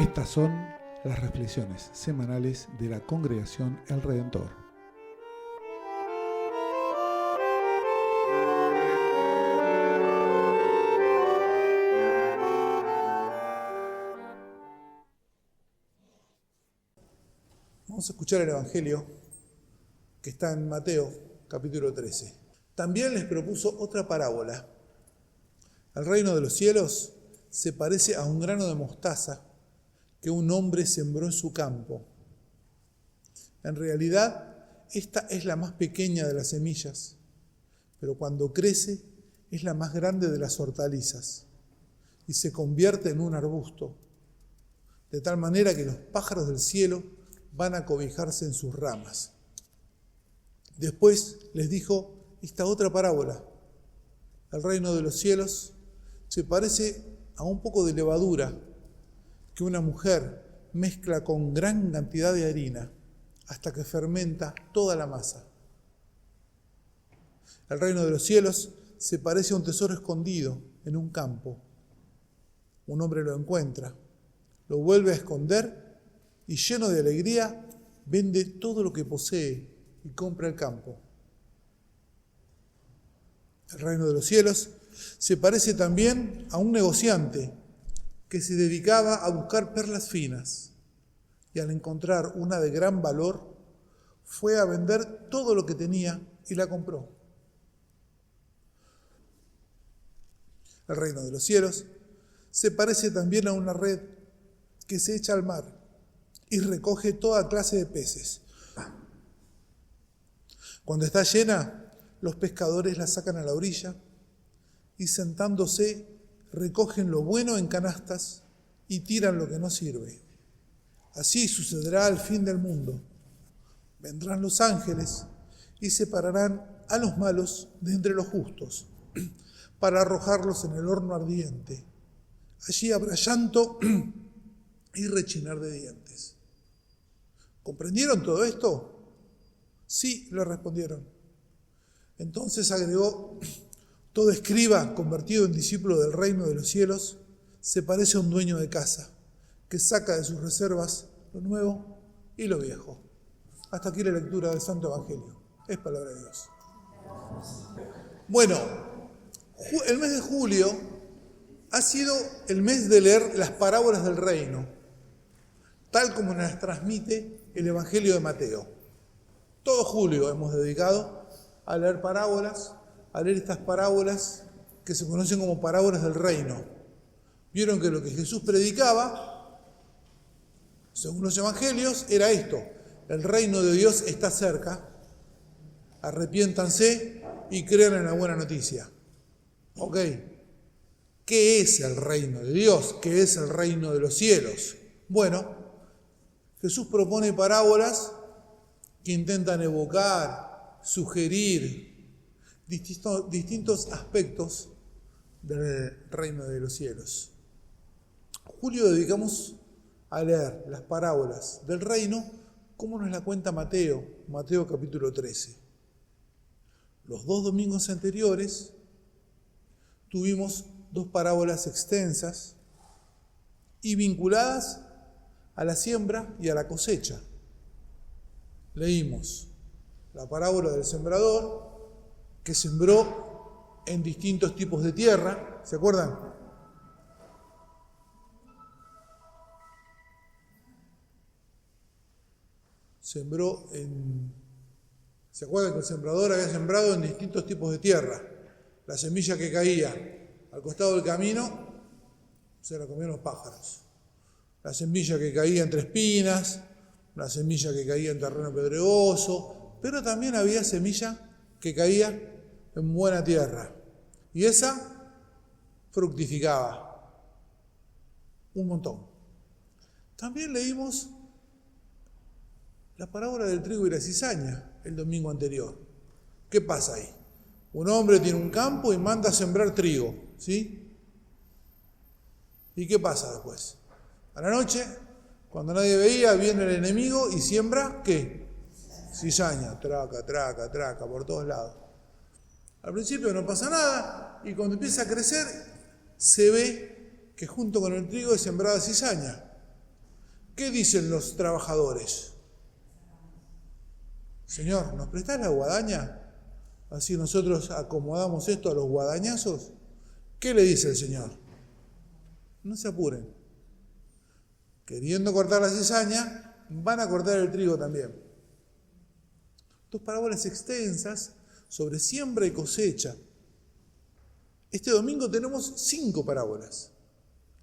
Estas son las reflexiones semanales de la Congregación El Redentor. Vamos a escuchar el Evangelio que está en Mateo, capítulo 13. También les propuso otra parábola. El reino de los cielos se parece a un grano de mostaza que un hombre sembró en su campo. En realidad, esta es la más pequeña de las semillas, pero cuando crece es la más grande de las hortalizas y se convierte en un arbusto, de tal manera que los pájaros del cielo van a cobijarse en sus ramas. Después les dijo esta otra parábola. El reino de los cielos se parece a un poco de levadura que una mujer mezcla con gran cantidad de harina hasta que fermenta toda la masa. El reino de los cielos se parece a un tesoro escondido en un campo. Un hombre lo encuentra, lo vuelve a esconder y lleno de alegría vende todo lo que posee y compra el campo. El reino de los cielos se parece también a un negociante que se dedicaba a buscar perlas finas y al encontrar una de gran valor fue a vender todo lo que tenía y la compró. El reino de los cielos se parece también a una red que se echa al mar y recoge toda clase de peces. Cuando está llena, los pescadores la sacan a la orilla y sentándose recogen lo bueno en canastas y tiran lo que no sirve. Así sucederá al fin del mundo. Vendrán los ángeles y separarán a los malos de entre los justos para arrojarlos en el horno ardiente. Allí habrá llanto y rechinar de dientes. ¿Comprendieron todo esto? Sí, le respondieron. Entonces agregó: todo escriba convertido en discípulo del reino de los cielos se parece a un dueño de casa que saca de sus reservas lo nuevo y lo viejo. Hasta aquí la lectura del Santo Evangelio. Es palabra de Dios. Bueno, el mes de julio ha sido el mes de leer las parábolas del reino, tal como nos las transmite el Evangelio de Mateo. Todo julio hemos dedicado a leer parábolas, a leer estas parábolas que se conocen como parábolas del reino. Vieron que lo que Jesús predicaba, según los evangelios, era esto: el reino de Dios está cerca, arrepiéntanse y crean en la buena noticia. ¿Ok? ¿Qué es el reino de Dios? ¿Qué es el reino de los cielos? Bueno, Jesús propone parábolas que intentan evocar, sugerir distintos aspectos del reino de los cielos. Julio dedicamos a leer las parábolas del reino como nos la cuenta Mateo capítulo 13. Los 2 domingos anteriores tuvimos 2 parábolas extensas y vinculadas a la siembra y a la cosecha. Leímos la parábola del sembrador que sembró en distintos tipos de tierra, ¿se acuerdan? ¿Se acuerdan que el sembrador había sembrado en distintos tipos de tierra? La semilla que caía al costado del camino se la comían los pájaros. La semilla que caía entre espinas, la semilla que caía en terreno pedregoso, pero también había semilla que caía en buena tierra. Y esa fructificaba un montón. También leímos la parábola del trigo y la cizaña el domingo anterior. ¿Qué pasa ahí? Un hombre tiene un campo y manda a sembrar trigo, ¿sí? ¿Y qué pasa después? A la noche, cuando nadie veía, viene el enemigo y siembra, ¿qué? Cizaña, traca, por todos lados. Al principio no pasa nada y cuando empieza a crecer se ve que junto con el trigo es sembrada cizaña. ¿Qué dicen los trabajadores? Señor, ¿nos prestás la guadaña? Así nosotros acomodamos esto a los guadañazos. ¿Qué le dice el Señor? No se apuren. Queriendo cortar la cizaña, van a cortar el trigo también. Dos parábolas extensas sobre siembra y cosecha. Este domingo tenemos 5 parábolas,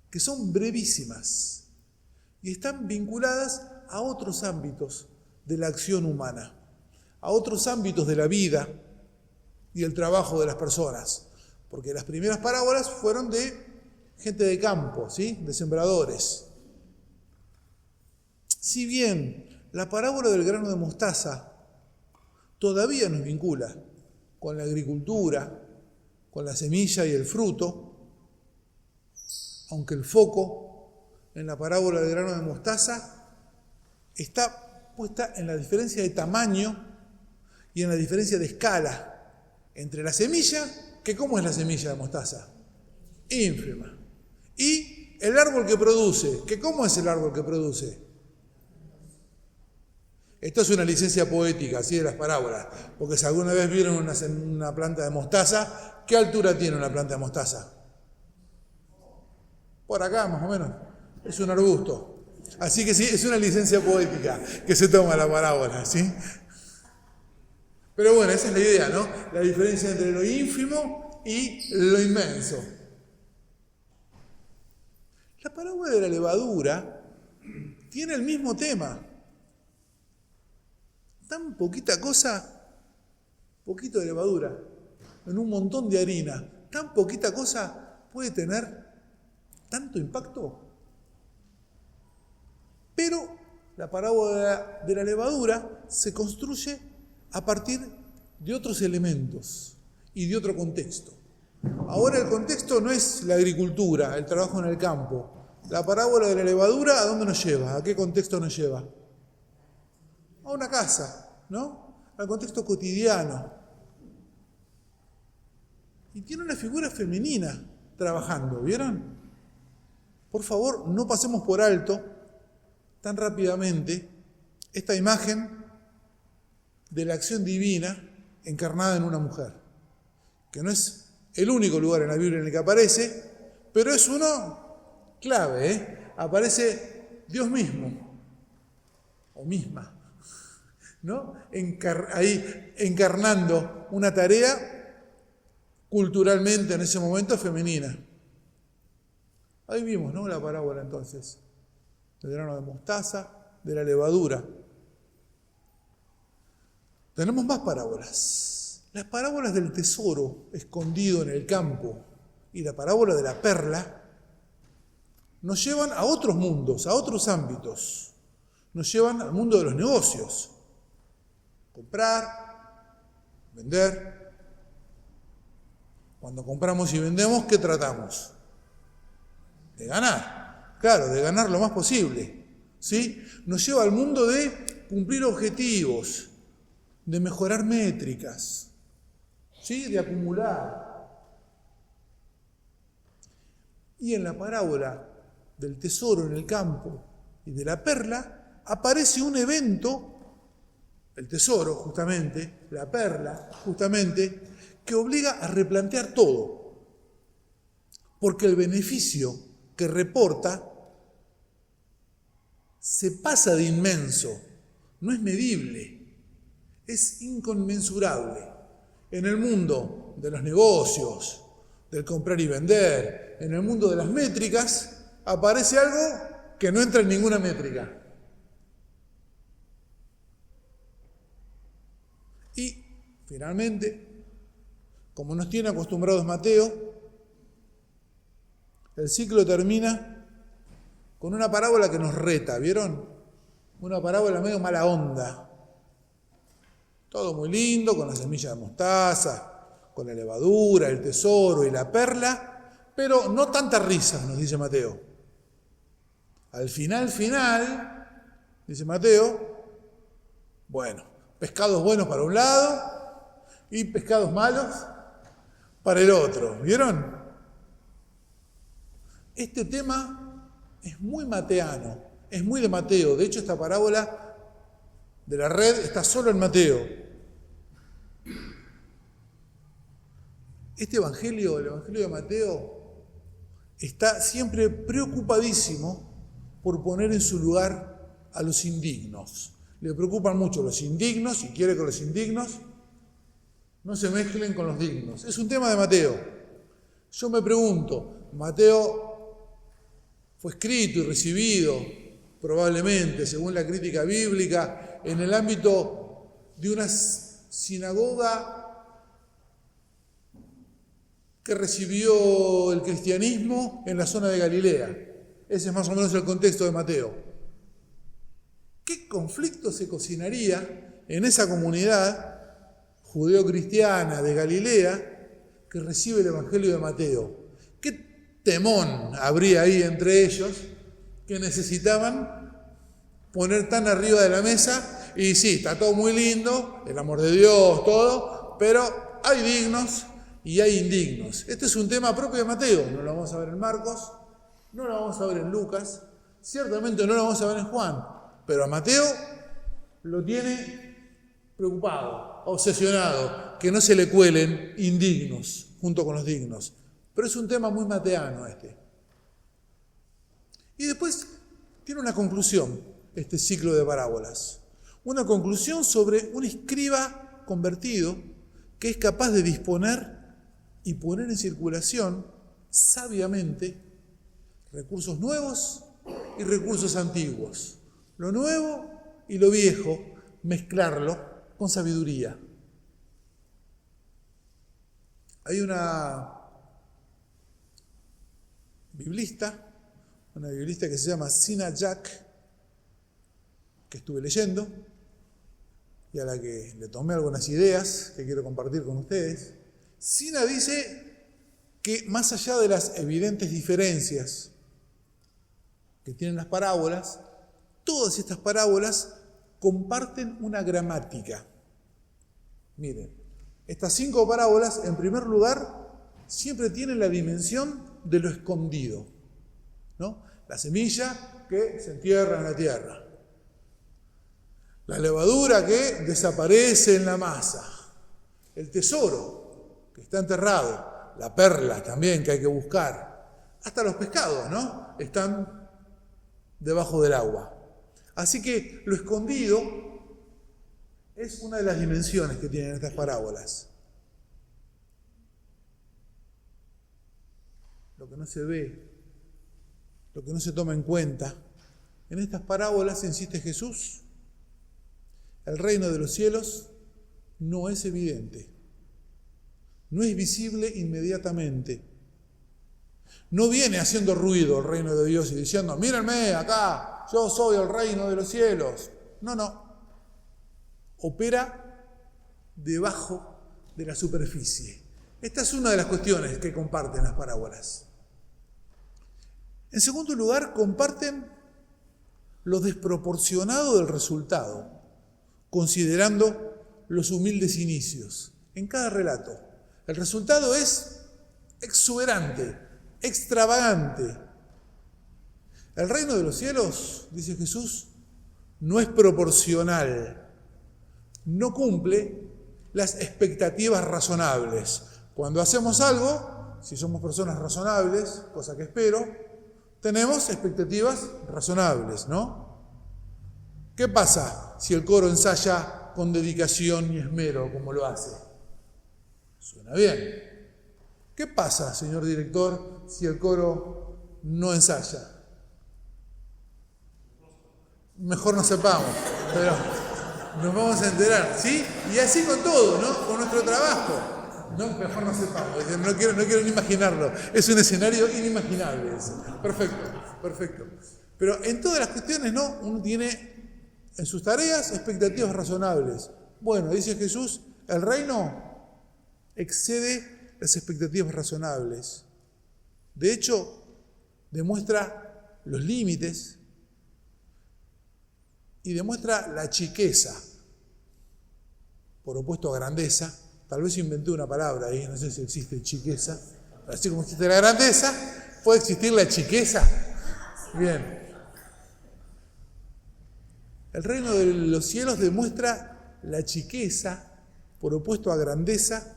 que son brevísimas y están vinculadas a otros ámbitos de la acción humana, a otros ámbitos de la vida y el trabajo de las personas. Porque las primeras parábolas fueron de gente de campo, ¿sí? De sembradores. Si bien la parábola del grano de mostaza todavía nos vincula con la agricultura, con la semilla y el fruto, aunque el foco en la parábola del grano de mostaza está puesta en la diferencia de tamaño y en la diferencia de escala entre la semilla, que ¿cómo es la semilla de mostaza? Ínfima. Y el árbol que produce, que ¿cómo es el árbol que produce? Esto es una licencia poética, así de las parábolas, porque si alguna vez vieron una planta de mostaza, ¿qué altura tiene una planta de mostaza? Por acá, más o menos. Es un arbusto. Así que sí, es una licencia poética que se toma la parábola, ¿sí? Pero bueno, esa es la idea, ¿no? La diferencia entre lo ínfimo y lo inmenso. La parábola de la levadura tiene el mismo tema. Tan poquita cosa, poquito de levadura, en un montón de harina, tan poquita cosa puede tener tanto impacto. Pero la parábola de la levadura se construye a partir de otros elementos y de otro contexto. Ahora el contexto no es la agricultura, el trabajo en el campo. La parábola de la levadura, ¿a dónde nos lleva? ¿A qué contexto nos lleva? A una casa, ¿no? Al contexto cotidiano. Y tiene una figura femenina trabajando, ¿vieron? Por favor, no pasemos por alto tan rápidamente esta imagen de la acción divina encarnada en una mujer, que no es el único lugar en la Biblia en el que aparece, pero es uno clave, ¿eh? Aparece Dios mismo, o misma, ¿no? Ahí encarnando una tarea culturalmente en ese momento femenina. Ahí vimos, ¿no? La parábola entonces, del grano de mostaza, de la levadura. Tenemos más parábolas. Las parábolas del tesoro escondido en el campo y la parábola de la perla nos llevan a otros mundos, a otros ámbitos. Nos llevan al mundo de los negocios. Comprar, vender. Cuando compramos y vendemos, ¿qué tratamos? De ganar. Claro, de ganar lo más posible. ¿Sí? Nos lleva al mundo de cumplir objetivos, de mejorar métricas, ¿sí? De acumular. Y en la parábola del tesoro en el campo y de la perla aparece un evento, el tesoro justamente, la perla justamente, que obliga a replantear todo, porque el beneficio que reporta se pasa de inmenso, no es medible. Es inconmensurable. En el mundo de los negocios, del comprar y vender, en el mundo de las métricas, aparece algo que no entra en ninguna métrica. Y, finalmente, como nos tiene acostumbrados Mateo, el ciclo termina con una parábola que nos reta, ¿vieron? Una parábola medio mala onda. Todo muy lindo, con la semilla de mostaza, con la levadura, el tesoro y la perla, pero no tanta risa, nos dice Mateo. Al final, dice Mateo, bueno, pescados buenos para un lado y pescados malos para el otro. ¿Vieron? Este tema es muy mateano, es muy de Mateo. De hecho, esta parábola de la red está solo en Mateo. Este evangelio, el evangelio de Mateo, está siempre preocupadísimo por poner en su lugar a los indignos. Le preocupan mucho los indignos y quiere que los indignos no se mezclen con los dignos. Es un tema de Mateo. Yo me pregunto, Mateo fue escrito y recibido probablemente, según la crítica bíblica, en el ámbito de una sinagoga que recibió el cristianismo en la zona de Galilea. Ese es más o menos el contexto de Mateo. ¿Qué conflicto se cocinaría en esa comunidad judeo-cristiana de Galilea que recibe el Evangelio de Mateo? ¿Qué temón habría ahí entre ellos que necesitaban poner tan arriba de la mesa? Y sí, está todo muy lindo, el amor de Dios, todo, pero hay dignos y hay indignos. Este es un tema propio de Mateo, no lo vamos a ver en Marcos, no lo vamos a ver en Lucas, ciertamente no lo vamos a ver en Juan. Pero a Mateo lo tiene preocupado, obsesionado, que no se le cuelen indignos junto con los dignos. Pero es un tema muy mateano este. Y después tiene una conclusión, este ciclo de parábolas. Una conclusión sobre un escriba convertido que es capaz de disponer y poner en circulación sabiamente recursos nuevos y recursos antiguos. Lo nuevo y lo viejo, mezclarlo con sabiduría. Hay una biblista que se llama Sina Jack, que estuve leyendo y a la que le tomé algunas ideas que quiero compartir con ustedes. Sina dice que más allá de las evidentes diferencias que tienen las parábolas, todas estas parábolas comparten una gramática. Miren, estas 5 parábolas, en primer lugar, siempre tienen la dimensión de lo escondido, ¿no? La semilla que se entierra en la tierra, la levadura que desaparece en la masa, el tesoro que está enterrado, la perla también que hay que buscar, hasta los pescados, ¿no? Están debajo del agua. Así que lo escondido es una de las dimensiones que tienen estas parábolas. Lo que no se ve, lo que no se toma en cuenta. En estas parábolas, insiste Jesús, el reino de los cielos no es evidente, no es visible inmediatamente. No viene haciendo ruido el reino de Dios y diciendo, mírenme acá, yo soy el reino de los cielos. No. Opera debajo de la superficie. Esta es una de las cuestiones que comparten las parábolas. En segundo lugar, comparten lo desproporcionado del resultado, considerando los humildes inicios. En cada relato, el resultado es exuberante, extravagante. El reino de los cielos, dice Jesús, no es proporcional, no cumple las expectativas razonables. Cuando hacemos algo, si somos personas razonables, cosa que espero, tenemos expectativas razonables, ¿no? ¿Qué pasa si el coro ensaya con dedicación y esmero como lo hace? Suena bien. ¿Qué pasa, señor director, si el coro no ensaya? Mejor no sepamos, pero nos vamos a enterar, ¿sí? Y así con todo, ¿no? Con nuestro trabajo. No, mejor no sepamos, no quiero ni imaginarlo. Es un escenario inimaginable ese. Perfecto. Pero en todas las cuestiones, ¿no? Uno tiene en sus tareas expectativas razonables. Bueno, dice Jesús, el reino excede las expectativas razonables. De hecho, demuestra los límites y demuestra la chiqueza, por opuesto a grandeza. Tal vez inventé una palabra ahí, no sé si existe chiqueza. Así como existe la grandeza, ¿puede existir la chiqueza? Bien. El reino de los cielos demuestra la chiqueza, por opuesto a grandeza,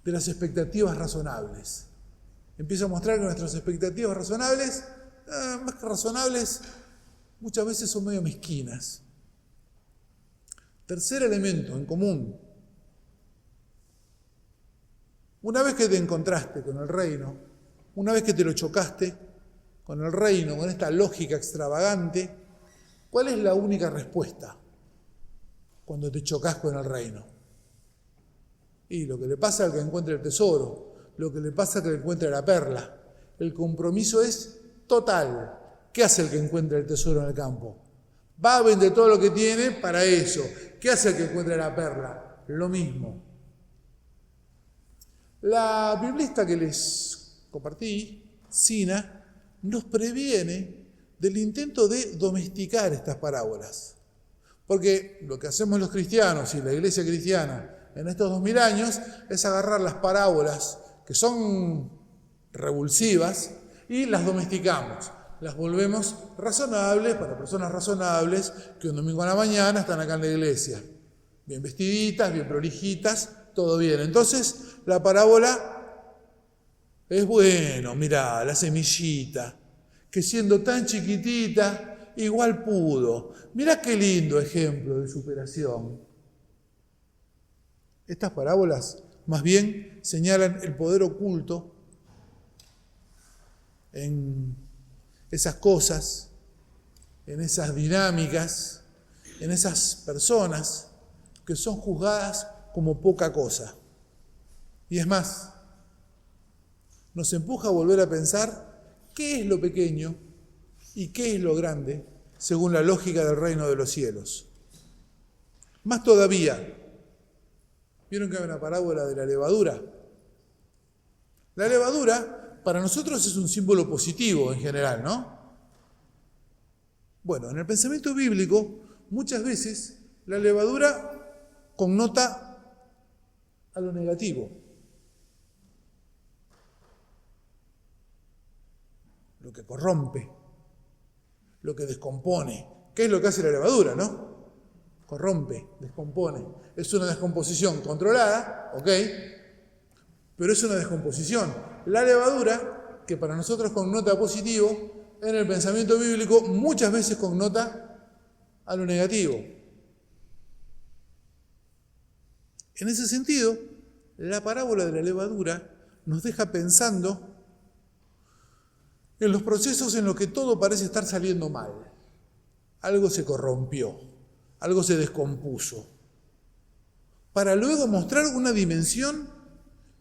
de las expectativas razonables. Empieza a mostrar que nuestras expectativas razonables, más que razonables, muchas veces son medio mezquinas. Tercer elemento en común. Una vez que te encontraste con el reino, una vez que te lo chocaste con el reino, con esta lógica extravagante, ¿cuál es la única respuesta cuando te chocas con el reino? Y lo que le pasa al que encuentra el tesoro, lo que le pasa al que encuentra la perla. El compromiso es total. ¿Qué hace el que encuentra el tesoro en el campo? Va a vender todo lo que tiene para eso. ¿Qué hace el que encuentra la perla? Lo mismo. La biblista que les compartí, Sina, nos previene del intento de domesticar estas parábolas. Porque lo que hacemos los cristianos y la iglesia cristiana en estos 2000 años es agarrar las parábolas que son revulsivas y las domesticamos. Las volvemos razonables para personas razonables que un domingo a la mañana están acá en la iglesia. Bien vestiditas, bien prolijitas, todo bien. Entonces, la parábola es bueno, mirá, la semillita, que siendo tan chiquitita, igual pudo. Mirá qué lindo ejemplo de superación. Estas parábolas, más bien, señalan el poder oculto en esas cosas, en esas dinámicas, en esas personas que son juzgadas como poca cosa. Y es más, nos empuja a volver a pensar qué es lo pequeño y qué es lo grande según la lógica del reino de los cielos. Más todavía, ¿vieron que hay una parábola de la levadura? La levadura para nosotros es un símbolo positivo en general, ¿no? Bueno, en el pensamiento bíblico muchas veces la levadura connota a lo negativo. Lo que corrompe, lo que descompone. ¿Qué es lo que hace la levadura, no? Corrompe, descompone. Es una descomposición controlada, ¿ok? Pero es una descomposición. La levadura, que para nosotros connota positivo, en el pensamiento bíblico muchas veces connota a lo negativo. En ese sentido, la parábola de la levadura nos deja pensando en los procesos en los que todo parece estar saliendo mal. Algo se corrompió, algo se descompuso, para luego mostrar una dimensión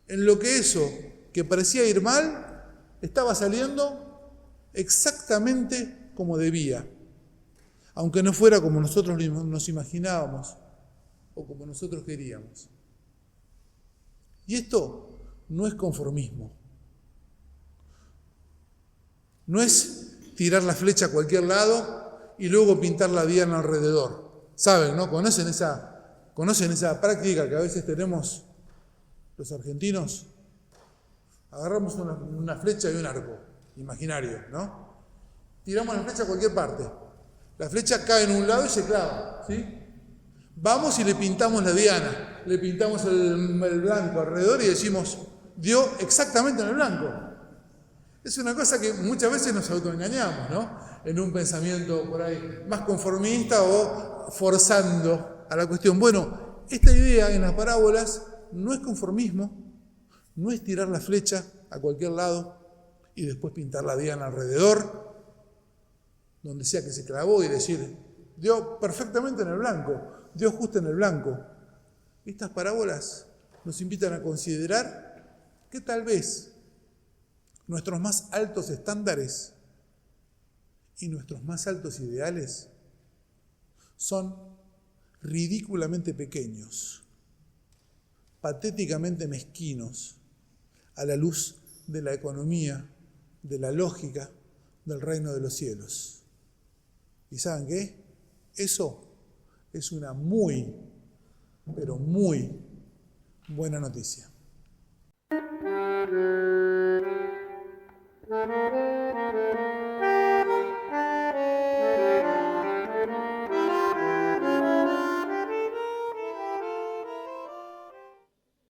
en lo que eso que parecía ir mal estaba saliendo exactamente como debía, aunque no fuera como nosotros nos imaginábamos o como nosotros queríamos. Y esto no es conformismo. No es tirar la flecha a cualquier lado y luego pintar la diana alrededor. ¿Saben, no? ¿Conocen esa práctica que a veces tenemos los argentinos? Agarramos una flecha y un arco imaginario, ¿no? Tiramos la flecha a cualquier parte. La flecha cae en un lado y se clava, ¿sí? Vamos y le pintamos la diana, le pintamos el blanco alrededor y decimos, dio exactamente en el blanco. Es una cosa que muchas veces nos autoengañamos, ¿no? En un pensamiento por ahí más conformista o forzando a la cuestión. Bueno, esta idea en las parábolas no es conformismo, no es tirar la flecha a cualquier lado y después pintar la diana alrededor, donde sea que se clavó, y decir, dio perfectamente en el blanco, dio justo en el blanco. Estas parábolas nos invitan a considerar que tal vez nuestros más altos estándares y nuestros más altos ideales son ridículamente pequeños, patéticamente mezquinos, a la luz de la economía, de la lógica del reino de los cielos. ¿Y saben qué? Eso es una muy, pero muy buena noticia. Thank you.